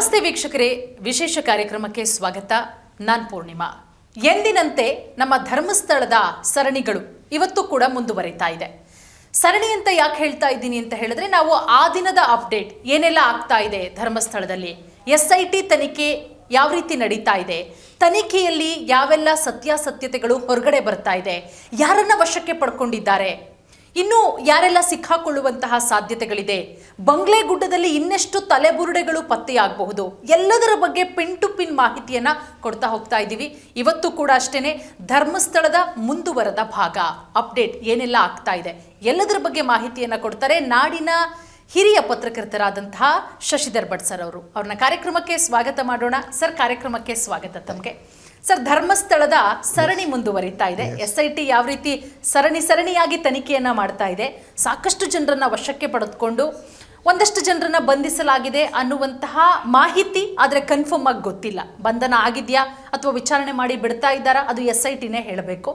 ನಮಸ್ತೆ ವೀಕ್ಷಕರೇ, ವಿಶೇಷ ಕಾರ್ಯಕ್ರಮಕ್ಕೆ ಸ್ವಾಗತ. ನಾನು ಪೂರ್ಣಿಮಾ. ಎಂದಿನಂತೆ ನಮ್ಮ ಧರ್ಮಸ್ಥಳದ ಸರಣಿಗಳು ಇವತ್ತು ಕೂಡ ಮುಂದುವರಿತಾ ಇದೆ. ಸರಣಿ ಅಂತ ಯಾಕೆ ಹೇಳ್ತಾ ಇದ್ದೀನಿ ಅಂತ ಹೇಳಿದ್ರೆ, ನಾವು ಆ ದಿನದ ಅಪ್ಡೇಟ್ ಏನೆಲ್ಲ ಆಗ್ತಾ ಇದೆ ಧರ್ಮಸ್ಥಳದಲ್ಲಿ, SIT ತನಿಖೆ ಯಾವ ರೀತಿ ನಡೀತಾ ಇದೆ, ತನಿಖೆಯಲ್ಲಿ ಯಾವೆಲ್ಲ ಸತ್ಯಾಸತ್ಯತೆಗಳು ಹೊರಗಡೆ ಬರ್ತಾ ಇದೆ, ಯಾರನ್ನ ವಶಕ್ಕೆ ಪಡ್ಕೊಂಡಿದ್ದಾರೆ, ಇನ್ನು ಯಾರೆಲ್ಲ ಸಿಕ್ಕಾಕೊಳ್ಳುವಂತಹ ಸಾಧ್ಯತೆಗಳಿದೆ, ಬಂಗ್ಲೆಗುಡ್ಡದಲ್ಲಿ ಇನ್ನೆಷ್ಟು ತಲೆಬುರುಡೆಗಳು ಪತ್ತೆಯಾಗಬಹುದು, ಎಲ್ಲದರ ಬಗ್ಗೆ ಪಿನ್ ಟು ಪಿನ್ ಮಾಹಿತಿಯನ್ನ ಕೊಡ್ತಾ ಹೋಗ್ತಾ ಇದ್ದೀವಿ. ಇವತ್ತು ಕೂಡ ಅಷ್ಟೇನೆ ಧರ್ಮಸ್ಥಳದ ಮುಂದುವರೆದ ಭಾಗ ಅಪ್ಡೇಟ್ ಏನೆಲ್ಲ ಆಗ್ತಾ ಇದೆ ಎಲ್ಲದರ ಬಗ್ಗೆ ಮಾಹಿತಿಯನ್ನ ಕೊಡ್ತಾರೆ ನಾಡಿನ ಹಿರಿಯ ಪತ್ರಕರ್ತರಾದಂತಹ ಶಶಿಧರ್ ಭಟ್ ಸರ್ ಅವರು. ಅವ್ರನ್ನ ಕಾರ್ಯಕ್ರಮಕ್ಕೆ ಸ್ವಾಗತ ಮಾಡೋಣ. ಸರ್, ಕಾರ್ಯಕ್ರಮಕ್ಕೆ ಸ್ವಾಗತ ತಮಗೆ. ಸರ್, ಧರ್ಮಸ್ಥಳದ ಸರಣಿ ಮುಂದುವರಿತಾ ಇದೆ. SIT ಯಾವ ರೀತಿ ಸರಣಿಯಾಗಿ ತನಿಖೆಯನ್ನ ಮಾಡ್ತಾ ಇದೆ, ಸಾಕಷ್ಟು ಜನರನ್ನ ವಶಕ್ಕೆ ಪಡೆದುಕೊಂಡು ಒಂದಷ್ಟು ಜನರನ್ನ ಬಂಧಿಸಲಾಗಿದೆ ಅನ್ನುವಂತಹ ಮಾಹಿತಿ ಆದರೆ ಕನ್ಫರ್ಮ್ ಆಗಿ ಗೊತ್ತಿಲ್ಲ. ಬಂಧನ ಆಗಿದೆಯಾ ಅಥವಾ ವಿಚಾರಣೆ ಮಾಡಿ ಬಿಡ್ತಾ ಇದ್ದಾರಾ, ಅದು SITನೇ ಹೇಳಬೇಕು.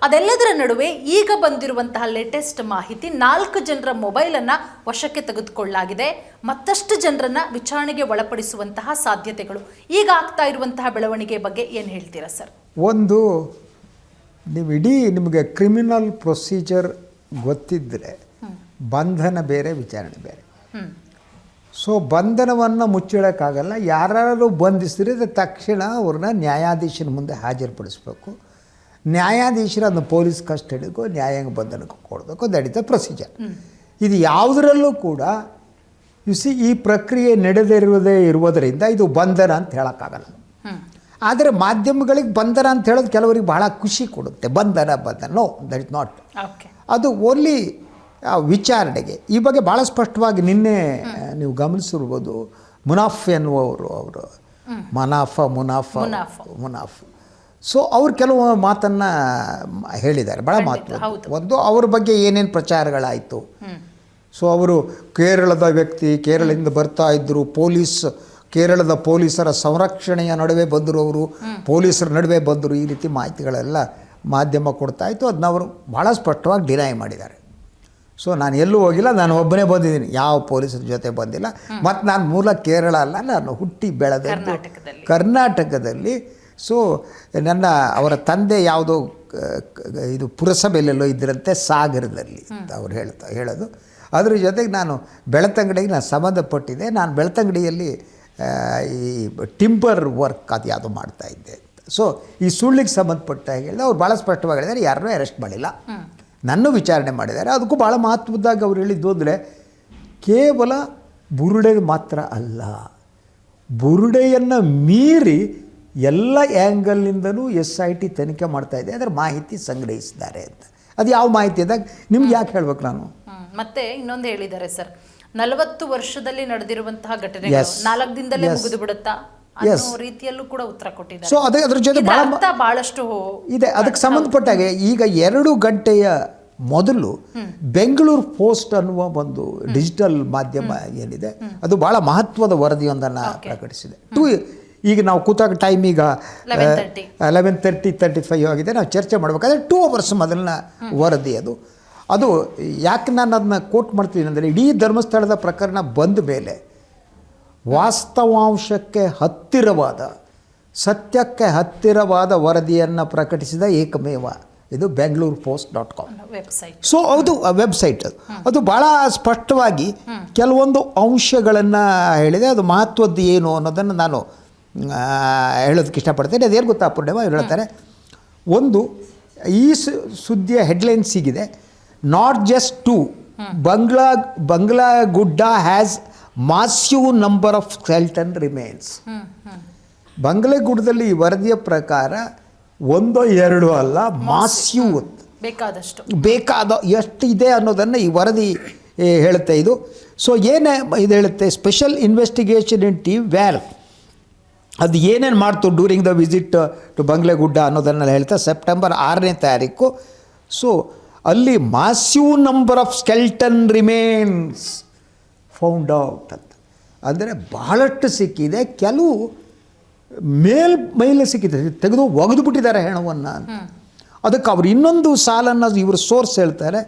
ಅದೆಲ್ಲದರ ನಡುವೆ ಈಗ ಬಂದಿರುವಂತಹ ಲೇಟೆಸ್ಟ್ ಮಾಹಿತಿ, 4 ಜನರ ಮೊಬೈಲನ್ನು ವಶಕ್ಕೆ ತೆಗೆದುಕೊಳ್ಳಲಾಗಿದೆ. ಮತ್ತಷ್ಟು ಜನರನ್ನ ವಿಚಾರಣೆಗೆ ಒಳಪಡಿಸುವಂತಹ ಸಾಧ್ಯತೆಗಳು. ಈಗ ಆಗ್ತಾ ಇರುವಂತಹ ಬೆಳವಣಿಗೆ ಬಗ್ಗೆ ಏನು ಹೇಳ್ತೀರಾ ಸರ್? ಒಂದು, ನೀವು ಇಡೀ ನಿಮಗೆ ಕ್ರಿಮಿನಲ್ ಪ್ರೊಸೀಜರ್ ಗೊತ್ತಿದ್ದರೆ ಬಂಧನ ಬೇರೆ, ವಿಚಾರಣೆ ಬೇರೆ. ಸೊ ಬಂಧನವನ್ನು ಮುಚ್ಚಿಡೋಕ್ಕಾಗಲ್ಲ. ಯಾರು ಬಂಧಿಸಿದ್ರೆ ತಕ್ಷಣ ಅವ್ರನ್ನ ನ್ಯಾಯಾಧೀಶನ ಮುಂದೆ ಹಾಜರುಪಡಿಸ್ಬೇಕು. ನ್ಯಾಯಾಧೀಶರು ಅದನ್ನು ಪೊಲೀಸ್ ಕಸ್ಟಡಿಗೂ ನ್ಯಾಯಾಂಗ ಬಂಧನಕ್ಕೂ ಕೊಡಬೇಕು. That is the procedure. ಇದು ಯಾವುದರಲ್ಲೂ ಕೂಡ ಈ ಪ್ರಕ್ರಿಯೆ ನಡೆದಿರುವುದೇ ಇರುವುದರಿಂದ ಇದು ಬಂಧನ ಅಂತ ಹೇಳೋಕ್ಕಾಗಲ್ಲ. ಆದರೆ ಮಾಧ್ಯಮಗಳಿಗೆ ಬಂಧನ ಅಂತ ಹೇಳೋದು ಕೆಲವರಿಗೆ ಬಹಳ ಖುಷಿ ಕೊಡುತ್ತೆ. ಬಂಧನ ನೋ, ದಟ್ ಇಸ್ ನಾಟ್. ಅದು ಓನ್ಲಿ ವಿಚಾರಣೆಗೆ. ಈ ಬಗ್ಗೆ ಭಾಳ ಸ್ಪಷ್ಟವಾಗಿ ನಿನ್ನೆ ನೀವು ಗಮನಿಸಿರ್ಬೋದು. ಮುನಾಫ್ ಎನ್ನುವರು, ಅವರು ಮುನಾಫ್. ಸೊ ಅವ್ರು ಕೆಲವು ಮಾತನ್ನು ಹೇಳಿದ್ದಾರೆ, ಭಾಳ ಮಾತು. ಒಂದು, ಅವ್ರ ಬಗ್ಗೆ ಏನೇನು ಪ್ರಚಾರಗಳಾಯಿತು. ಸೊ ಅವರು ಕೇರಳದ ವ್ಯಕ್ತಿ, ಕೇರಳದಿಂದ ಬರ್ತಾ ಇದ್ದರು, ಕೇರಳದ ಪೊಲೀಸರ ಸಂರಕ್ಷಣೆಯ ನಡುವೆ ಬಂದರು, ಅವರು ಪೊಲೀಸರ ನಡುವೆ ಬಂದರು, ಈ ರೀತಿ ಮಾಹಿತಿಗಳೆಲ್ಲ ಮಾಧ್ಯಮ ಕೊಡ್ತಾಯಿತ್ತು. ಅದನ್ನ ಅವರು ಭಾಳ ಸ್ಪಷ್ಟವಾಗಿ ಡಿನೈ ಮಾಡಿದ್ದಾರೆ. ಸೊ ನಾನು ಎಲ್ಲೂ ಹೋಗಿಲ್ಲ, ನಾನು ಒಬ್ಬನೇ ಬಂದಿದ್ದೀನಿ, ಯಾವ ಪೊಲೀಸರ ಜೊತೆ ಬಂದಿಲ್ಲ. ಮತ್ತು ನಾನು ಮೂಲ ಕೇರಳ ಅಲ್ಲ, ನಾನು ಹುಟ್ಟಿ ಬೆಳೆದ ಕರ್ನಾಟಕದಲ್ಲಿ. ಸೊ ಅವರ ತಂದೆ ಯಾವುದೋ ಇದು ಪುರಸಭೆಯಲ್ಲೆಲ್ಲೋ ಇದ್ದರಂತೆ, ಸಾಗರದಲ್ಲಿ ಅಂತ ಅವ್ರು ಹೇಳೋದು. ಅದ್ರ ಜೊತೆಗೆ ನಾನು ಬೆಳ್ತಂಗಡಿಗೆ ನಾನು ಸಂಬಂಧಪಟ್ಟಿದ್ದೆ. ನಾನು ಬೆಳ್ತಂಗಡಿಯಲ್ಲಿ ಈ ಟಿಂಬರ್ ವರ್ಕ್ ಅದು ಯಾವುದೋ ಮಾಡ್ತಾಯಿದ್ದೆ ಅಂತ. ಸೊ ಈ ಸುಳ್ಳಿಗೆ ಸಂಬಂಧಪಟ್ಟ ಹೇಳಿದೆ. ಅವ್ರು ಭಾಳ ಸ್ಪಷ್ಟವಾಗಿ ಹೇಳಿದ್ದಾರೆ, ಯಾರನ್ನೂ ಅರೆಸ್ಟ್ ಮಾಡಿಲ್ಲ, ನನ್ನ ವಿಚಾರಣೆ ಮಾಡಿದ್ದಾರೆ. ಅದಕ್ಕೂ ಭಾಳ ಮಹತ್ವದಾಗಿ ಅವ್ರು ಹೇಳಿದ್ದು ಅಂದರೆ, ಕೇವಲ ಬುರುಡೆ ಮಾತ್ರ ಅಲ್ಲ, ಬುರುಡೆಯನ್ನು ಮೀರಿ ಎಲ್ಲ ಆ್ಯಂಗಲ್ನಿಂದಲೂ SIT ತನಿಖೆ ಮಾಡ್ತಾಯಿದೆ, ಅದರ ಮಾಹಿತಿ ಸಂಗ್ರಹಿಸಿದ್ದಾರೆ ಅಂತ. ಅದು ಯಾವ ಮಾಹಿತಿ ಅದಾಗ ನಿಮ್ಗೆ ಯಾಕೆ ಹೇಳ್ಬೇಕು ನಾನು? ಮತ್ತೆ ಇನ್ನೊಂದು ಹೇಳಿದ್ದಾರೆ ಸರ್, 40 ವರ್ಷದಲ್ಲಿ ನಡೆದಿರುವಂತಹ ಘಟನೆಗಳು 4 ದಿನದಲ್ಲೇ ಮುಗಿದು ಬಿಡುತ್ತಾ ಅನ್ನೋ ರೀತಿಯಲ್ಲೂ ಕೂಡ ಉತ್ತರ ಕೊಟ್ಟಿದ್ದಾರೆ. ಸೊ ಅದ್ರ ಜೊತೆ ಬಹಳಷ್ಟು ಇದೆ. ಅದಕ್ಕೆ ಸಂಬಂಧಪಟ್ಟಾಗೆ ಈಗ 2 ಗಂಟೆಯ ಮೊದಲು ಬೆಂಗಳೂರು ಪೋಸ್ಟ್ ಅನ್ನುವ ಒಂದು ಡಿಜಿಟಲ್ ಮಾಧ್ಯಮ ಏನಿದೆ, ಅದು ಭಾಳ ಮಹತ್ವದ ವರದಿಯೊಂದನ್ನು ಪ್ರಕಟಿಸಿದೆ. ಈಗ ನಾವು ಕೂತಾಗ ಟೈಮ್ ಈಗ 11:35 ಆಗಿದೆ. ನಾವು ಚರ್ಚೆ ಮಾಡಬೇಕಾದ್ರೆ 2 hours ಮೊದಲಿನ ವರದಿ ಅದು ಯಾಕೆ ನಾನು ಅದನ್ನ ಕೋಟ್ ಮಾಡ್ತೀನಿ ಅಂದರೆ, ಇಡೀ ಧರ್ಮಸ್ಥಳದ ಪ್ರಕರಣ ಬಂದ ಮೇಲೆ ವಾಸ್ತವಾಂಶಕ್ಕೆ ಹತ್ತಿರವಾದ, ಸತ್ಯಕ್ಕೆ ಹತ್ತಿರವಾದ ವರದಿಯನ್ನು ಪ್ರಕಟಿಸಿದ ಏಕಮೇವ ಇದು ಬೆಂಗಳೂರು ವೆಬ್ಸೈಟ್. ಸೊ ಅದು ವೆಬ್ಸೈಟ್ ಅದು ಭಾಳ ಸ್ಪಷ್ಟವಾಗಿ ಕೆಲವೊಂದು ಅಂಶಗಳನ್ನು ಹೇಳಿದೆ. ಅದು ಮಹತ್ವದ್ದು ಏನು ಅನ್ನೋದನ್ನು ನಾನು ಹೇಳೋದಕ್ಕೆ ಇಷ್ಟಪಡ್ತೇನೆ. ಅದೇನು ಗೊತ್ತಾ ಪೂರ್ಣಿಮಾ, ಅವ್ರು ಹೇಳ್ತಾರೆ, ಒಂದು, ಈ ಸುದ್ದಿಯ ಹೆಡ್ಲೈನ್ ಸಿಗಿದೆ, not just to Banglagudda has massive number of skeleton remains. ಬಂಗ್ಲೆಗುಡ್ಡದಲ್ಲಿ ಈ ವರದಿಯ ಪ್ರಕಾರ 1-2 ಅಲ್ಲ, ಮಾಸ್ಸಿವ್, ಬೇಕಾದ ಎಷ್ಟು ಇದೆ ಅನ್ನೋದನ್ನು ಈ ವರದಿ ಹೇಳುತ್ತೆ. ಇದು ಸೊ ಇದು ಹೇಳುತ್ತೆ, ಸ್ಪೆಷಲ್ ಇನ್ವೆಸ್ಟಿಗೇಷನ್ ಇನ್ ಟೀಮ್ ವ್ಯಾರ್ ಅದು ಏನೇನು ಮಾಡ್ತು during the visit to Banglegudda ಅನ್ನೋದನ್ನೆಲ್ಲ ಹೇಳ್ತಾ, ಸೆಪ್ಟೆಂಬರ್ 6ನೇ ತಾರೀಕು. ಸೊ ಅಲ್ಲಿ massive number of skeleton remains found out ಅಂತ, ಅಂದರೆ ಬಹಳಷ್ಟು ಸಿಕ್ಕಿದೆ. ಕೆಲವು ಮೇಲೆ ಸಿಕ್ಕಿದೆ, ಒಗೆದು ಬಿಟ್ಟಿದ್ದಾರೆ ಹೆಣವನ್ನು ಅಂತ. ಅದಕ್ಕೆ ಅವರು ಇನ್ನೊಂದು ಸಾಲನ್ನು ಇವರು ಸೋರ್ಸ್ ಹೇಳ್ತಾರೆ,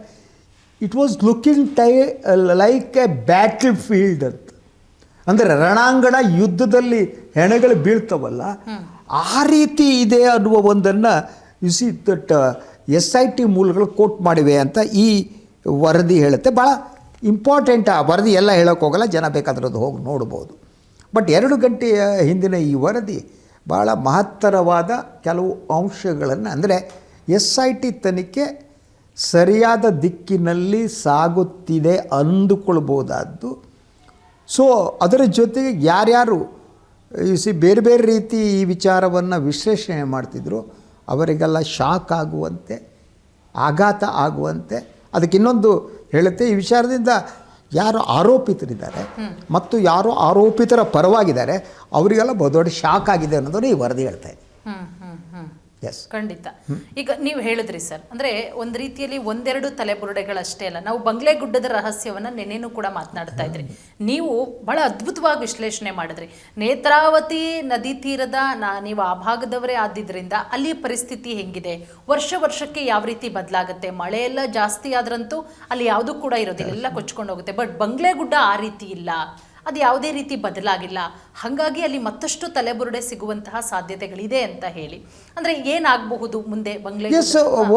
it was looking like a battle field ಅಂತ. ಅಂದರೆ ರಣಾಂಗಣ ಯುದ್ಧದಲ್ಲಿ ಹೆಣಗಳು ಬೀಳ್ತವಲ್ಲ ಆ ರೀತಿ ಇದೆ ಅನ್ನುವ ಒಂದನ್ನು ಇಸಿ ದಟ್ SIT ಮೂಲಗಳು ಕೋಟ್ ಮಾಡಿವೆ ಅಂತ ಈ ವರದಿ ಹೇಳುತ್ತೆ. ಭಾಳ ಇಂಪಾರ್ಟೆಂಟ್ ಆ ವರದಿ, ಎಲ್ಲ ಹೇಳೋಕ್ಕೆ ಹೋಗಲ್ಲ, ಜನ ಬೇಕಾದ್ರದ್ದು ಹೋಗಿ ನೋಡ್ಬೋದು. ಬಟ್ 2 ಗಂಟೆಯ ಹಿಂದಿನ ಈ ವರದಿ ಭಾಳ ಮಹತ್ತರವಾದ ಕೆಲವು ಅಂಶಗಳನ್ನು, ಅಂದರೆ SIT ತನಿಖೆ ಸರಿಯಾದ ದಿಕ್ಕಿನಲ್ಲಿ ಸಾಗುತ್ತಿದೆ ಅಂದುಕೊಳ್ಬೋದಾದ್ದು. ಸೊ ಅದರ ಜೊತೆಗೆ ಯಾರ್ಯಾರು ಬೇರೆ ಬೇರೆ ರೀತಿ ಈ ವಿಚಾರವನ್ನು ವಿಶ್ಲೇಷಣೆ ಮಾಡ್ತಿದ್ರು ಅವರಿಗೆಲ್ಲ ಶಾಕ್ ಆಗುವಂತೆ, ಆಘಾತ ಆಗುವಂತೆ. ಅದಕ್ಕೆ ಇನ್ನೊಂದು ಹೇಳುತ್ತೆ, ಈ ವಿಚಾರದಿಂದ ಯಾರು ಆರೋಪಿತರಿದ್ದಾರೆ ಮತ್ತು ಯಾರು ಆರೋಪಿತರ ಪರವಾಗಿದ್ದಾರೆ ಅವರಿಗೆಲ್ಲ ಬಹುದೊಡ್ಡ ಶಾಕ್ ಆಗಿದೆ ಅನ್ನೋದನ್ನು ಈ ವರದಿ ಹೇಳ್ತಾ ಇದೆ. ಎಸ್, ಖಂಡಿತ. ಈಗ ನೀವು ಹೇಳಿದ್ರಿ ಸರ್, ಅಂದ್ರೆ ಒಂದು ರೀತಿಯಲ್ಲಿ ಒಂದೆರಡು ತಲೆಬುರುಡೆಗಳಷ್ಟೇ ಅಲ್ಲ, ನಾವು ಬಂಗ್ಲೆಗುಡ್ಡದ ರಹಸ್ಯವನ್ನ ನೆನ್ನೆನೂ ಕೂಡ ಮಾತನಾಡ್ತಾ ಇದ್ರಿ. ನೀವು ಬಹಳ ಅದ್ಭುತವಾಗಿ ವಿಶ್ಲೇಷಣೆ ಮಾಡಿದ್ರಿ. ನೇತ್ರಾವತಿ ನದಿ ತೀರದ ನೀವು ಆ ಭಾಗದವರೇ ಆದ್ದಿದ್ರಿಂದ ಅಲ್ಲಿ ಪರಿಸ್ಥಿತಿ ಹೆಂಗಿದೆ, ವರ್ಷಕ್ಕೆ ಯಾವ ರೀತಿ ಬದಲಾಗುತ್ತೆ, ಮಳೆ ಎಲ್ಲ ಜಾಸ್ತಿ ಆದ್ರಂತೂ ಅಲ್ಲಿ ಯಾವುದೂ ಕೂಡ ಇರೋದಿಲ್ಲ, ಎಲ್ಲ ಕೊಚ್ಕೊಂಡು ಹೋಗುತ್ತೆ. ಬಟ್ ಬಂಗ್ಲೆಗುಡ್ಡ ಆ ರೀತಿ ಇಲ್ಲ, ಅದು ಯಾವುದೇ ರೀತಿ ಬದಲಾಗಿಲ್ಲ. ಹಾಗಾಗಿ ಅಲ್ಲಿ ಮತ್ತಷ್ಟು ತಲೆಬುರುಡೆ ಸಿಗುವಂತಹ ಸಾಧ್ಯತೆಗಳಿದೆ ಅಂತ ಹೇಳಿ, ಅಂದರೆ ಏನಾಗಬಹುದು ಮುಂದೆ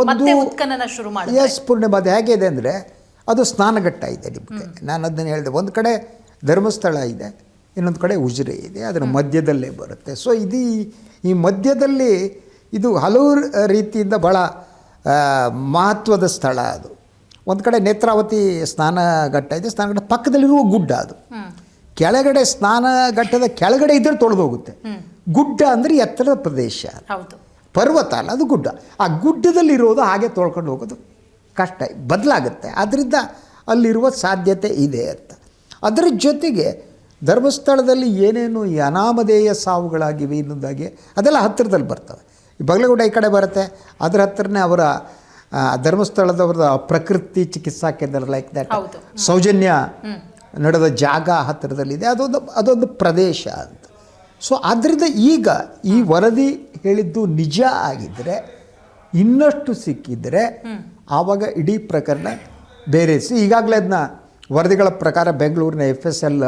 ಮತ್ತೆ ಉತ್ಖನನ ಶುರು ಮಾಡಿ? ಎಸ್ ಪೂರ್ಣಿಮಾ, ಅದು ಹೇಗಿದೆ ಅಂದರೆ ಅದು ಸ್ನಾನಘಟ್ಟ ಇದೆ ನಿಮಗೆ. ನಾನು ಅದನ್ನು ಹೇಳಿದೆ, ಒಂದು ಕಡೆ ಧರ್ಮಸ್ಥಳ ಇದೆ, ಇನ್ನೊಂದು ಕಡೆ ಉಜಿರೆ ಇದೆ, ಅದರ ಮಧ್ಯದಲ್ಲೇ ಬರುತ್ತೆ. ಸೊ ಈ ಮಧ್ಯದಲ್ಲಿ ಇದು ಹಲವು ರೀತಿಯಿಂದ ಭಾಳ ಮಹತ್ವದ ಸ್ಥಳ. ಅದು ಒಂದು ಕಡೆ ನೇತ್ರಾವತಿ ಸ್ನಾನಘಟ್ಟ ಇದೆ, ಸ್ನಾನಘಟ್ಟ ಪಕ್ಕದಲ್ಲಿರುವ ಗುಡ್ಡ, ಅದು ಕೆಳಗಡೆ ಸ್ನಾನಘಟ್ಟದ ಕೆಳಗಡೆ ಇದ್ದರೆ ತೊಳೆದೋಗುತ್ತೆ. ಗುಡ್ಡ ಅಂದರೆ ಎತ್ತರದ ಪ್ರದೇಶ, ಪರ್ವತ ಅಲ್ಲ, ಅದು ಗುಡ್ಡ. ಆ ಗುಡ್ಡದಲ್ಲಿರೋದು ಹಾಗೆ ತೊಳ್ಕೊಂಡು ಹೋಗೋದು ಕಷ್ಟ, ಬದಲಾಗುತ್ತೆ. ಆದ್ದರಿಂದ ಅಲ್ಲಿರುವ ಸಾಧ್ಯತೆ ಇದೆ ಅಂತ. ಅದರ ಜೊತೆಗೆ ಧರ್ಮಸ್ಥಳದಲ್ಲಿ ಏನೇನು ಈ ಅನಾಮಧೇಯ ಸಾವುಗಳಾಗಿವೆ ಇನ್ನೊಂದಾಗಿ ಅದೆಲ್ಲ ಹತ್ತಿರದಲ್ಲಿ ಬರ್ತವೆ. ಈ ಬಗಲಗುಡ್ಡ ಈ ಕಡೆ ಬರುತ್ತೆ, ಅದರ ಹತ್ತಿರನೇ ಅವರ ಧರ್ಮಸ್ಥಳದವರ ಪ್ರಕೃತಿ ಚಿಕಿತ್ಸಾ ಕೇಂದ್ರ, ಲೈಕ್ ದಟ್ ಸೌಜನ್ಯ ನಡೆದ ಜಾಗ ಹತ್ತಿರದಲ್ಲಿದೆ, ಅದೊಂದು ಪ್ರದೇಶ ಅಂತ. ಸೊ ಆದ್ದರಿಂದ ಈಗ ಈ ವರದಿ ಹೇಳಿದ್ದು ನಿಜ ಆಗಿದ್ದರೆ, ಇನ್ನಷ್ಟು ಸಿಕ್ಕಿದರೆ ಆವಾಗ ಇಡೀ ಪ್ರಕರಣ ಬೇರೆ. ಈಗಾಗಲೇ ಅದನ್ನ ವರದಿಗಳ ಪ್ರಕಾರ ಬೆಂಗಳೂರಿನ FSL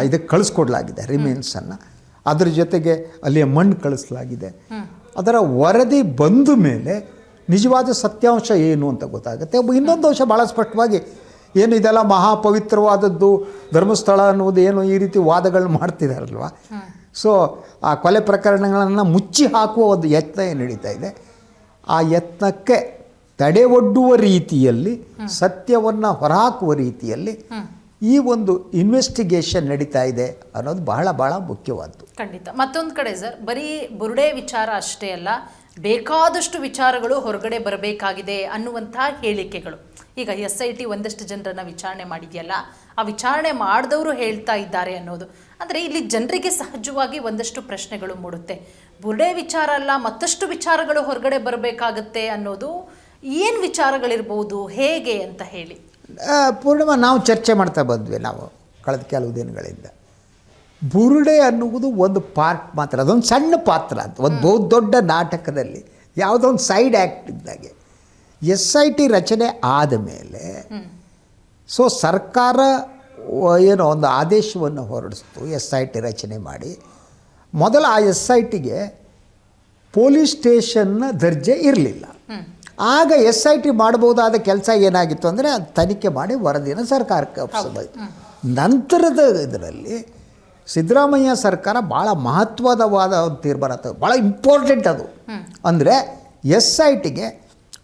ಇದಕ್ಕೆ ಕಳಿಸ್ಕೊಡ್ಲಾಗಿದೆ ರಿಮೇನ್ಸನ್ನು. ಅದರ ಜೊತೆಗೆ ಅಲ್ಲಿಯ ಮಣ್ಣು ಕಳಿಸಲಾಗಿದೆ. ಅದರ ವರದಿ ಬಂದ ಮೇಲೆ ನಿಜವಾದ ಸತ್ಯಾಂಶ ಏನು ಅಂತ ಗೊತ್ತಾಗುತ್ತೆ. ಇನ್ನೊಂದು ಅಂಶ ಭಾಳ ಸ್ಪಷ್ಟವಾಗಿ, ಏನು ಇದೆಲ್ಲ ಮಹಾಪವಿತ್ರವಾದದ್ದು ಧರ್ಮಸ್ಥಳ ಅನ್ನೋದು ಏನು ಈ ರೀತಿ ವಾದಗಳು ಮಾಡ್ತಿದ್ದಾರಲ್ವ. ಸೊ ಆ ಕೊಲೆ ಪ್ರಕರಣಗಳನ್ನು ಮುಚ್ಚಿ ಹಾಕುವ ಒಂದು ಯತ್ನ ಏನು ನಡೀತಾ ಇದೆ, ಆ ಯತ್ನಕ್ಕೆ ತಡೆ ಒಡ್ಡುವ ರೀತಿಯಲ್ಲಿ, ಸತ್ಯವನ್ನು ಹೊರಹಾಕುವ ರೀತಿಯಲ್ಲಿ ಈ ಒಂದು ಇನ್ವೆಸ್ಟಿಗೇಷನ್ ನಡೀತಾ ಇದೆ ಅನ್ನೋದು ಬಹಳ ಬಹಳ ಮುಖ್ಯವಾದ್ದು. ಖಂಡಿತ. ಮತ್ತೊಂದು ಕಡೆ ಸರ್, ಬರೀ ಬುರುಡೆ ವಿಚಾರ ಅಷ್ಟೇ ಅಲ್ಲ, ಬೇಕಾದಷ್ಟು ವಿಚಾರಗಳು ಹೊರಗಡೆ ಬರಬೇಕಾಗಿದೆ ಅನ್ನುವಂತಹ ಹೇಳಿಕೆಗಳು. ಈಗ SIT ಒಂದಷ್ಟು ಜನರನ್ನು ವಿಚಾರಣೆ ಮಾಡಿದೆಯಲ್ಲ, ಆ ವಿಚಾರಣೆ ಮಾಡಿದವರು ಹೇಳ್ತಾ ಇದ್ದಾರೆ ಅನ್ನೋದು. ಅಂದರೆ ಇಲ್ಲಿ ಜನರಿಗೆ ಸಹಜವಾಗಿ ಒಂದಷ್ಟು ಪ್ರಶ್ನೆಗಳು ಮೂಡುತ್ತೆ. ಬುರುಡೆ ವಿಚಾರ ಅಲ್ಲ, ಮತ್ತಷ್ಟು ವಿಚಾರಗಳು ಹೊರಗಡೆ ಬರಬೇಕಾಗತ್ತೆ ಅನ್ನೋದು. ಏನು ವಿಚಾರಗಳಿರ್ಬೋದು, ಹೇಗೆ ಅಂತ ಹೇಳಿ? ಪೂರ್ಣಿಮಾ, ನಾವು ಚರ್ಚೆ ಮಾಡ್ತಾ ಬಂದ್ವಿ ನಾವು ಕಳೆದ ಕೆಲವು ದಿನಗಳಿಂದ. ಬುರುಡೆ ಅನ್ನುವುದು ಒಂದು ಪಾರ್ಟ್ ಮಾತ್ರ, ಅದೊಂದು ಸಣ್ಣ ಪಾತ್ರ ಅಂತ ಒಂದು ಬಹುದೊಡ್ಡ ನಾಟಕದಲ್ಲಿ ಯಾವುದೋ ಒಂದು ಸೈಡ್ ಆ್ಯಕ್ಟ್ ಇದ್ದಾಗೆ. SIT ರಚನೆ ಆದ ಮೇಲೆ ಸೊ ಸರ್ಕಾರ ಏನೋ ಒಂದು ಆದೇಶವನ್ನು ಹೊರಡಿಸ್ತು SIT ರಚನೆ ಮಾಡಿ. ಮೊದಲ ಆ SITಗೆ ಪೊಲೀಸ್ ಸ್ಟೇಷನ್ನ ದರ್ಜೆ ಇರಲಿಲ್ಲ. ಆಗ SIT ಮಾಡಬಹುದಾದ ಕೆಲಸ ಏನಾಗಿತ್ತು ಅಂದರೆ ಅದು ತನಿಖೆ ಮಾಡಿ ವರದಿಯನ್ನು ಸರ್ಕಾರಕ್ಕೆ ಒಪ್ಪಿಸಬಹುದು. ನಂತರದ ಇದರಲ್ಲಿ ಸಿದ್ದರಾಮಯ್ಯ ಸರ್ಕಾರ ಭಾಳ ಮಹತ್ವದವಾದ ಒಂದು ತೀರ್ಮಾನ ತಗೋ, ಭಾಳ ಇಂಪಾರ್ಟೆಂಟ್ ಅದು. ಅಂದರೆ SITಗೆ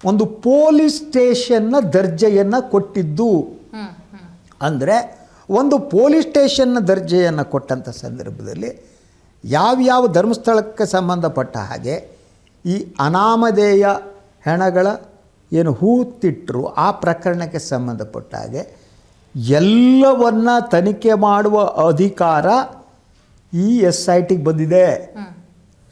ಒಂದು ಪೊಲೀಸ್ ಸ್ಟೇಷನ್ನ ದರ್ಜೆಯನ್ನು ಕೊಟ್ಟಿದ್ದು. ಅಂದರೆ ಒಂದು ಪೊಲೀಸ್ ಸ್ಟೇಷನ್ನ ದರ್ಜೆಯನ್ನು ಕೊಟ್ಟಂಥ ಸಂದರ್ಭದಲ್ಲಿ ಯಾವ್ಯಾವ ಧರ್ಮಸ್ಥಳಕ್ಕೆ ಸಂಬಂಧಪಟ್ಟ ಹಾಗೆ ಈ ಅನಾಮಧೇಯ ಹೆಣಗಳ ಏನು ಹೂತಿಟ್ಟರು ಆ ಪ್ರಕರಣಕ್ಕೆ ಸಂಬಂಧಪಟ್ಟ ಹಾಗೆ ಎಲ್ಲವನ್ನ ತನಿಖೆ ಮಾಡುವ ಅಧಿಕಾರ ಈ SITಗೆ ಬಂದಿದೆ.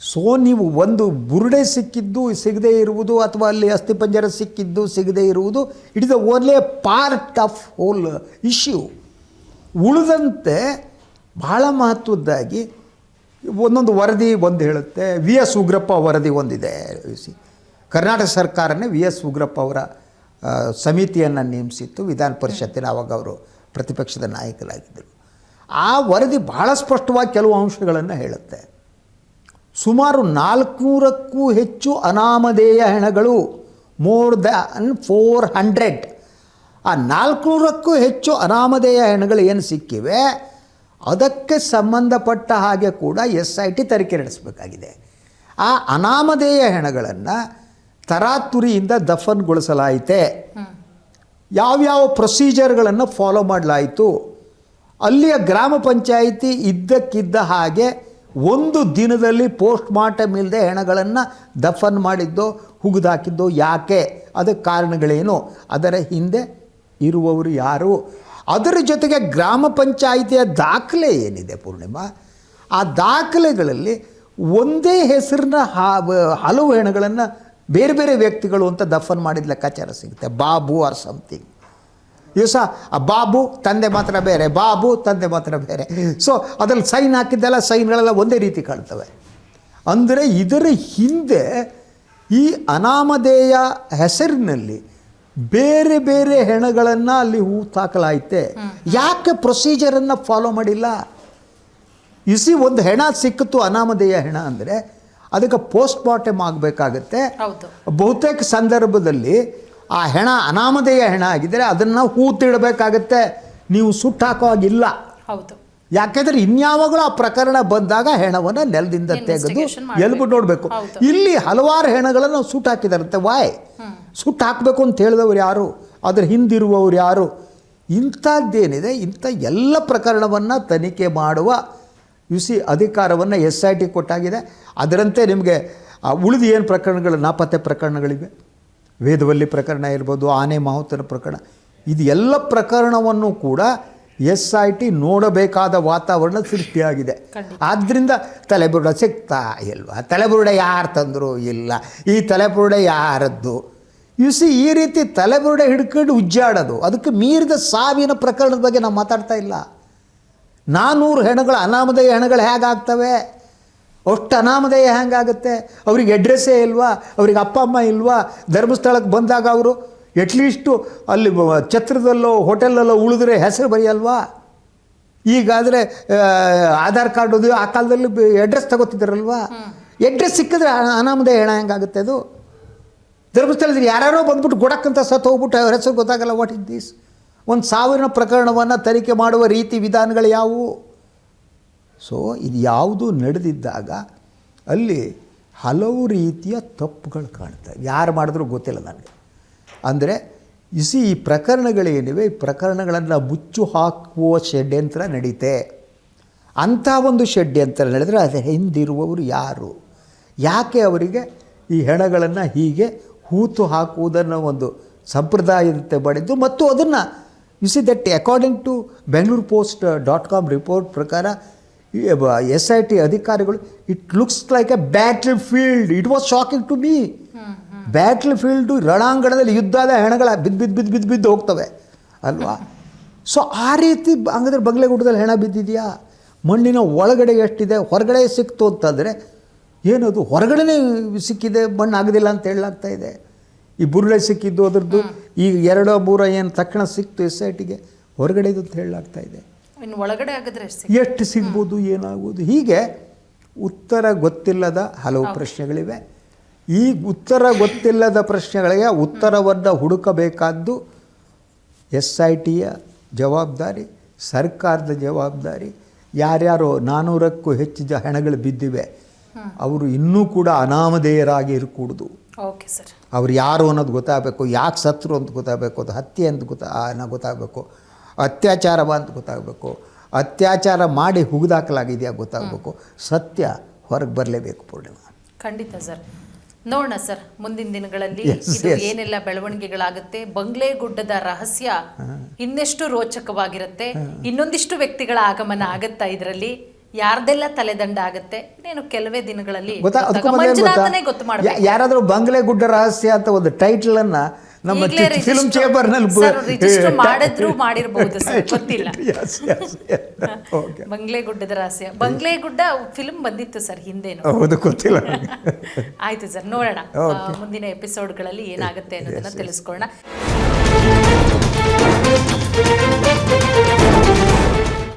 ಸೊ ನೀವು ಒಂದು ಬುರುಡೆ ಸಿಕ್ಕಿದ್ದು ಸಿಗದೇ ಇರುವುದು, ಅಥವಾ ಅಲ್ಲಿ ಅಸ್ಥಿಪಂಜರ ಸಿಕ್ಕಿದ್ದು ಸಿಗದೇ ಇರುವುದು, it is only A part of whole issue. ಉಳಿದಂತೆ ಬಹಳ ಮಹತ್ವದ್ದಾಗಿ ಒಂದೊಂದು ವರದಿ ಒಂದು ಹೇಳುತ್ತೆ. VS ಉಗ್ರಪ್ಪ ವರದಿ ಒಂದಿದೆ. ಕರ್ನಾಟಕ ಸರ್ಕಾರನೇ VS ಉಗ್ರಪ್ಪ ಅವರ ಸಮಿತಿಯನ್ನು ನೇಮಿಸಿತ್ತು ವಿಧಾನ ಪರಿಷತ್ತಿನ. ಆವಾಗ ಅವರು ಪ್ರತಿಪಕ್ಷದ ನಾಯಕರಾಗಿದ್ದರು. ಆ ವರದಿ ಬಹಳ ಸ್ಪಷ್ಟವಾಗಿ ಕೆಲವು ಅಂಶಗಳನ್ನು ಹೇಳುತ್ತೆ. ಸುಮಾರು 400ಕ್ಕೂ ಹೆಚ್ಚು ಅನಾಮಧೇಯ ಹೆಣಗಳು, ಮೋರ್ ದ್ಯಾನ್ 400. ಆ 400ಕ್ಕೂ ಹೆಚ್ಚು ಅನಾಮಧೇಯ ಹೆಣಗಳು ಏನು ಸಿಕ್ಕಿವೆ ಅದಕ್ಕೆ ಸಂಬಂಧಪಟ್ಟ ಹಾಗೆ ಕೂಡ SIT ತನಿಖೆ ನಡೆಸಬೇಕಾಗಿದೆ. ಆ ಅನಾಮಧೇಯ ಹೆಣಗಳನ್ನು ತರಾತುರಿಯಿಂದ ದಫನ್ಗೊಳಿಸಲಾಯಿತೆ. ಯಾವ್ಯಾವ ಪ್ರೊಸೀಜರ್ಗಳನ್ನು ಫಾಲೋ ಮಾಡಲಾಯಿತು, ಅಲ್ಲಿಯ ಗ್ರಾಮ ಪಂಚಾಯಿತಿ ಇದ್ದಕ್ಕಿದ್ದ ಹಾಗೆ ಒಂದು ದಿನದಲ್ಲಿ ಪೋಸ್ಟ್ ಮಾರ್ಟಮ್ ಇಲ್ಲದೆ ಹೆಣಗಳನ್ನು ದಫನ್ ಮಾಡಿದ್ದೋ ಹುಗಿದಾಕಿದ್ದೋ ಯಾಕೆ, ಅದಕ್ಕೆ ಕಾರಣಗಳೇನು, ಅದರ ಹಿಂದೆ ಇರುವವರು ಯಾರು, ಅದರ ಜೊತೆಗೆ ಗ್ರಾಮ ಪಂಚಾಯಿತಿಯ ದಾಖಲೆ ಏನಿದೆ ಪೂರ್ಣಿಮಾ, ಆ ದಾಖಲೆಗಳಲ್ಲಿ ಒಂದೇ ಹೆಸರಿನ ಹಲವು ಹೆಣಗಳನ್ನು ಬೇರೆ ಬೇರೆ ವ್ಯಕ್ತಿಗಳು ಅಂತ ದಫನ್ ಮಾಡಿದ ಲೆಕ್ಕಾಚಾರ ಸಿಗುತ್ತೆ. Babu or something. ದಿವಸ ಬಾಬು ತಂದೆ ಮಾತ್ರ ಬೇರೆ, ಬಾಬು ತಂದೆ ಮಾತ್ರ ಬೇರೆ. ಸೊ ಅದರಲ್ಲಿ ಸೈನ್ ಹಾಕಿದ್ದೆಲ್ಲ ಸೈನ್ಗಳೆಲ್ಲ ಒಂದೇ ರೀತಿ ಕಾಣ್ತವೆ. ಅಂದರೆ ಇದರ ಹಿಂದೆ ಈ ಅನಾಮಧೇಯ ಹೆಸರಿನಲ್ಲಿ ಬೇರೆ ಬೇರೆ ಹೆಣಗಳನ್ನು ಅಲ್ಲಿ ಹೂತಾಕಲಾಯಿತೆ. ಯಾಕೆ ಪ್ರೊಸೀಜರನ್ನು ಫಾಲೋ ಮಾಡಿಲ್ಲ? ಒಂದು ಹೆಣ ಸಿಕ್ಕಿತು ಅನಾಮಧೇಯ ಹೆಣ ಅಂದರೆ ಅದಕ್ಕೆ ಪೋಸ್ಟ್ ಮಾರ್ಟಮ್ ಆಗಬೇಕಾಗತ್ತೆ. ಬಹುತೇಕ ಸಂದರ್ಭದಲ್ಲಿ ಆ ಹೆಣ ಅನಾಮಧೇಯ ಹೆಣ ಆಗಿದ್ದರೆ ಅದನ್ನು ಹೂತಿಡಬೇಕಾಗತ್ತೆ, ನೀವು ಸುಟ್ಟಾಕೋ ಹಾಗಿಲ್ಲ. ಯಾಕೆಂದರೆ ಇನ್ಯಾವಾಗಲೂ ಆ ಪ್ರಕರಣ ಬಂದಾಗ ಹೆಣವನ್ನು ನೆಲದಿಂದ ತೆಗೆದು ಎಲ್ಬಿಟ್ಟು ನೋಡಬೇಕು. ಇಲ್ಲಿ ಹಲವಾರು ಹೆಣಗಳನ್ನು ಸುಟ್ಟಾಕಿದಾರಂತೆ. ವಾಯ್ ಸುಟ್ಟು ಹಾಕಬೇಕು ಅಂತ ಹೇಳಿದವರು ಯಾರು, ಅದರ ಹಿಂದಿರುವವರು ಯಾರು? ಇಂಥದ್ದೇನಿದೆ, ಇಂಥ ಎಲ್ಲ ಪ್ರಕರಣವನ್ನು ತನಿಖೆ ಮಾಡುವ ಅಧಿಕಾರವನ್ನು SIT ಕೊಟ್ಟಾಗಿದೆ. ಅದರಂತೆ ನಿಮಗೆ ಉಳಿದು ಏನು ಪ್ರಕರಣಗಳು, ನಾಪತ್ತೆ ಪ್ರಕರಣಗಳಿವೆ, ವೇದವಲ್ಲಿ ಪ್ರಕರಣ ಇರ್ಬೋದು, ಆನೆ ಮಾಹುತನ ಪ್ರಕರಣ, ಇದು ಎಲ್ಲ ಪ್ರಕರಣವನ್ನು ಕೂಡ SIT ನೋಡಬೇಕಾದ ವಾತಾವರಣ ಸೃಷ್ಟಿಯಾಗಿದೆ. ಆದ್ದರಿಂದ ತಲೆಬುರುಡ ಸಿಗ್ತಾ ಇಲ್ವಾ, ತಲೆಬುರುಡ ಯಾರು ತಂದರು ಇಲ್ಲ, ಈ ತಲೆಬುರುಡ ಯಾರದ್ದು, ಈ ರೀತಿ ತಲೆಬುರುಡೆ ಹಿಡ್ಕೊಂಡು ಉಜ್ಜಾಡೋದು. ಅದಕ್ಕೆ ಮೀರಿದ ಸಾವಿನ ಪ್ರಕರಣದ ಬಗ್ಗೆ ನಾವು ಮಾತಾಡ್ತಾ ಇಲ್ಲ. 400 ಹೆಣಗಳು ಅನಾಮಧೇಯ ಹೆಣಗಳು ಹೇಗಾಗ್ತವೆ, ಅಷ್ಟು ಅನಾಮಧೇಯ ಹೆಂಗಾಗುತ್ತೆ? ಅವ್ರಿಗೆ ಅಡ್ರೆಸ್ಸೇ ಇಲ್ವಾ, ಅವ್ರಿಗೆ ಅಪ್ಪ ಅಮ್ಮ ಇಲ್ವಾ? ಧರ್ಮಸ್ಥಳಕ್ಕೆ ಬಂದಾಗ ಅವರು ಎಟ್ಲೀಸ್ಟು ಅಲ್ಲಿ ಛತ್ರದಲ್ಲೋ ಹೋಟೆಲಲ್ಲೋ ಉಳಿದ್ರೆ ಹೆಸರು ಬರೆಯಲ್ವಾ? ಈಗಾದರೆ ಆಧಾರ್ ಕಾರ್ಡ್ ಅದು ಆ ಕಾಲದಲ್ಲಿ ಅಡ್ರೆಸ್ ತಗೋತಿದ್ದಾರಲ್ವಾ? ಅಡ್ರೆಸ್ ಸಿಕ್ಕಿದ್ರೆ ಅನಾಮಧೇಯ ಹೆಣ ಹೆಂಗಾಗುತ್ತೆ? ಅದು ಧರ್ಮಸ್ಥಳದಲ್ಲಿ ಯಾರ್ಯಾರೋ ಬಂದ್ಬಿಟ್ಟು ಗೊಡಕ್ಕಂತ ಸತ್ತು ಹೋಗ್ಬಿಟ್ಟು ಅವ್ರ ಹೆಸರು ಗೊತ್ತಾಗಲ್ಲ. What is this? ಒಂದು ಸಾವಿನ ಪ್ರಕರಣವನ್ನು ತನಿಖೆ ಮಾಡುವ ರೀತಿ ವಿಧಾನಗಳು ಯಾವುವು? ಸೊ ಇದು ಯಾವುದು ನಡೆದಿದ್ದಾಗ ಅಲ್ಲಿ ಹಲವು ರೀತಿಯ ತಪ್ಪುಗಳು ಕಾಣ್ತವೆ. ಯಾರು ಮಾಡಿದ್ರೂ ಗೊತ್ತಿಲ್ಲ ನನಗೆ. ಅಂದರೆ ಈ ಪ್ರಕರಣಗಳೇನಿವೆ, ಈ ಪ್ರಕರಣಗಳನ್ನು ಮುಚ್ಚು ಹಾಕುವ ಷಡ್ಯಂತ್ರ ನಡೀತೆ. ಅಂಥ ಒಂದು ಷಡ್ಯಂತ್ರ ನಡೆದರೆ ಅದರ ಹಿಂದಿರುವವರು ಯಾರು, ಯಾಕೆ ಅವರಿಗೆ ಈ ಹೆಣಗಳನ್ನು ಹೀಗೆ ಹೂತು ಹಾಕುವುದನ್ನು ಒಂದು ಸಂಪ್ರದಾಯದಂತೆ ಮಾಡಿದ್ದು, ಮತ್ತು ಅದನ್ನು that according to bengalurpost.com report ಪ್ರಕಾರ SIT ಅಧಿಕಾರಿಗಳು, it looks like a battle field. It was shocking to me. Battle field, ರಣಾಂಗಣದಲ್ಲಿ ಯುದ್ಧದ ಹೆಣಗಳ ಬಿದ್ದು ಹೋಗ್ತವೆ ಅಲ್ವಾ? ಸೊ ಆ ರೀತಿ ಹಂಗಂದ್ರೆ ಬಂಗ್ಲೆಗುಡ್ಡದಲ್ಲಿ ಹೆಣ ಬಿದ್ದಿದೆಯಾ? ಮಣ್ಣಿನ ಒಳಗಡೆ ಎಷ್ಟಿದೆ, ಹೊರಗಡೆ ಸಿಕ್ತು ಅಂತಂದರೆ ಏನದು ಹೊರಗಡೆ ಸಿಕ್ಕಿದೆ, ಮಣ್ಣು ಆಗೋದಿಲ್ಲ ಅಂತ ಹೇಳಲಾಗ್ತಾ ಇದೆ. ಈ ಬುರುಡೆ ಸಿಕ್ಕಿದ್ದು ಅದರದ್ದು ಈಗ 2-3 ಏನು ತಕ್ಷಣ ಸಿಕ್ತು SITಗೆ, ಹೊರಗಡೆದು ಅಂತ ಹೇಳಲಾಗ್ತಾ ಇದೆ. ಒಳಗಡೆ ಆಗಿದ್ರೆ ಎಷ್ಟು ಸಿಗ್ಬೋದು, ಏನಾಗ್ಬೋದು? ಹೀಗೆ ಉತ್ತರ ಗೊತ್ತಿಲ್ಲದ ಹಲವು ಪ್ರಶ್ನೆಗಳಿವೆ. ಈ ಉತ್ತರ ಗೊತ್ತಿಲ್ಲದ ಪ್ರಶ್ನೆಗಳಿಗೆ ಉತ್ತರವನ್ನು ಹುಡುಕಬೇಕಾದ್ದು SITಯ ಜವಾಬ್ದಾರಿ, ಸರ್ಕಾರದ ಜವಾಬ್ದಾರಿ. ಯಾರ್ಯಾರೋ 400ಕ್ಕೂ ಹೆಚ್ಚು ಹೆಣಗಳು ಬಿದ್ದಿವೆ, ಅವರು ಇನ್ನೂ ಕೂಡ ಅನಾಮಧೇಯರಾಗಿ ಇರಕೂಡ್ದು. Okay sir. ಅವ್ರು ಯಾರು ಅನ್ನೋದು ಗೊತ್ತಾಗಬೇಕು, ಯಾಕೆ ಸತ್ರು ಅಂತ ಗೊತ್ತಾಗಬೇಕು, ಅದು ಹತ್ಯೆ ಅಂತ ಗೊತ್ತಾಗಬೇಕು, ಅತ್ಯಾಚಾರ ಅಂತ ಗೊತ್ತಾಗಬೇಕು, ಅತ್ಯಾಚಾರ ಮಾಡಿ ಹುಗಿದಾಕಲಾಗಿದೆಯಾ ಗೊತ್ತಾಗಬೇಕು. ಸತ್ಯ ಹೊರಗೆ ಬರಲೇಬೇಕು ಪೂರ್ಣಿಮಾ. ಖಂಡಿತ ಸರ್. ನೋಡೋಣ ಸರ್ ಮುಂದಿನ ದಿನಗಳಲ್ಲಿ ಏನೆಲ್ಲ ಬೆಳವಣಿಗೆಗಳಾಗುತ್ತೆ. ಬಂಗ್ಲೆಗುಡ್ಡದ ರಹಸ್ಯ ಇನ್ನೆಷ್ಟು ರೋಚಕವಾಗಿರುತ್ತೆ. ಇನ್ನೊಂದಿಷ್ಟು ವ್ಯಕ್ತಿಗಳ ಆಗಮನ ಆಗತ್ತಾ ಇದರಲ್ಲಿ, ಯಾರ್ದೆಲ್ಲ ತಲೆದಂಡ ಆಗತ್ತೆ, ಇನ್ನೇನು ಕೆಲವೇ ದಿನಗಳಲ್ಲಿ ಗೊತ್ತು ಮಾಡಬೇಕು. ಯಾರಾದರೂ ಬಂಗ್ಲೆಗುಡ್ಡ ರಹಸ್ಯ ಅಂತ ಒಂದು ಟೈಟಲ್ ಅನ್ನ ನಮ್ಮ ಫಿಲ್ಮ್ ಚೇಂಬರ್ನಲ್ಲಿ ಮಾಡಿದ್ರು ಮಾಡಿರಬಹುದು ಸರ್, ಗೊತ್ತಿಲ್ಲ. ಬಂಗ್ಲೆಗುಡ್ಡದ ರಹಸ್ಯ, ಬಂಗ್ಲೆಗುಡ್ಡ ಫಿಲ್ಮ್ ಬಂದಿತ್ತು ಸರ್ ಹಿಂದೇನು, ಹೌದು ಗೊತ್ತಿಲ್ಲ. ಆಯ್ತು ಸರ್, ನೋಡೋಣ ಮುಂದಿನ ಎಪಿಸೋಡ್ಗಳಲ್ಲಿ ಏನಾಗುತ್ತೆ ಅನ್ನೋದನ್ನ ತಿಳಿಸ್ಕೊಳ್ಳೋಣ.